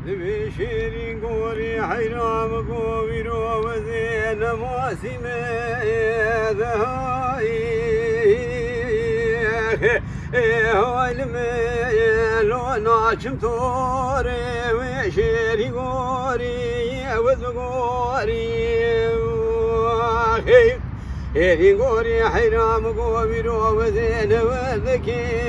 بشيري قوري حيرام قوي وزين مواسم هاي الميل وناشم ثوري وشيري قوري وزقوري هيري قوري حيرام قوي وزين وذكي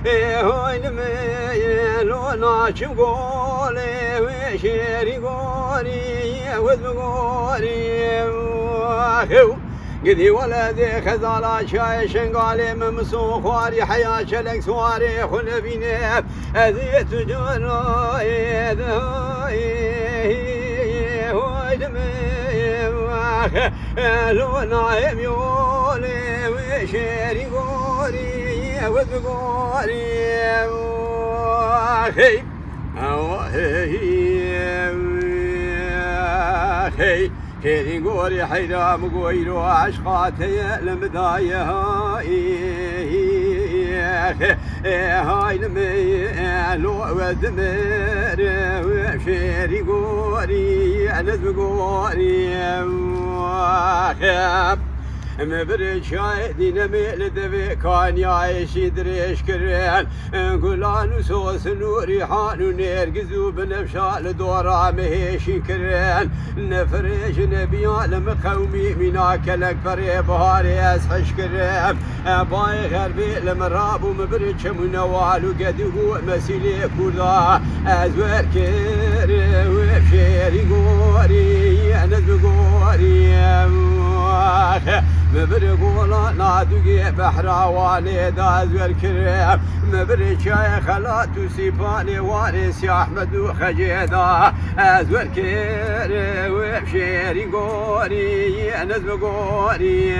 هاي الميل وناشم قولي وشيري قوري وزقوري قدي ولدي خزالة شاي شنقالي ممسوخ واري حياة شلق سواري خلبيني أذيت جناي لو نايم يولي وشيري قوري وذقوري هيري قوري حيرام قويرو عشقاتي لمدايا هاي الميلو ودمر وشيري قوري نزم قوري مبرد شايدي نميل دبي كان يعيش يدريش كرين قلان وسوس وريحان ونرقزو بنفشال دورا مهيشي كرين نفرج نبيان مقومي مناك الأكبر بهاري أسحش كرين باي غربي المراب ومبرد شمونوال وقدهو مسيلي كودا أزوار كرين وبشيري قوري نزم قوري مبرقولا نادوغي بحراواني دازور كريم مبرق شاي خلاتو سيباني وارس يا احمد وخجيدا ازور كريم وبشيري قوري نزم قوري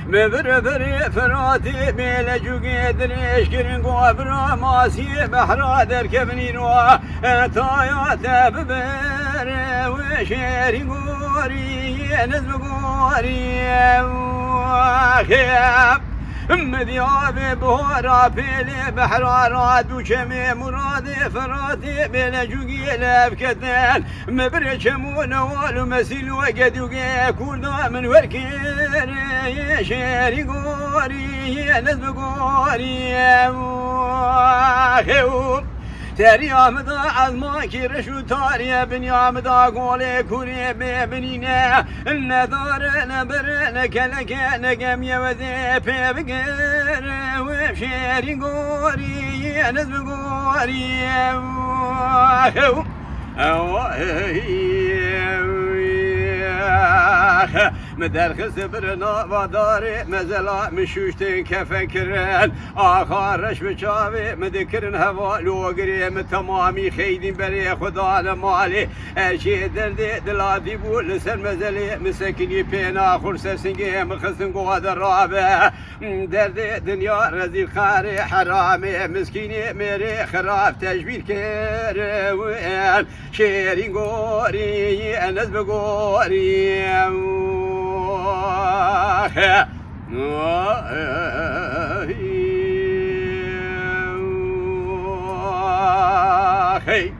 مبربري فراتي ميل جوجي دريش كرين قابرا ماسي بحرا دركبني نوا تايا تببر وشيري قوري نزم قوري مذيابي بهورا بيلي بحرارا دوشمي مرادي فراتي بيلا جوجي لابكتان مبرشمون والو مسيل وقدوغي كودا من وركير شيري قوري نزم قوري تاري عمدا عظما كيرشو تاري بني عمدا قولي كوري ببنينا النظار نبر نكلك نقم يوزي ببقر وبشيري قوري نزم قوري مدار خسبرنا وداري مزلا مشوشتين كفكرن آخرش بچاوي مذكرن هوا لوغري متمامي خيدين بري خدا لمالي اشي دردي دلادي بو لسر مزلي مسكني بينا خرسة سنگي مخصن قواد الرابع دردي دنيا رزيل خاري حرامي مسكيني ميري خراب تجبير كيروين شيرين قوري نزب قوري hey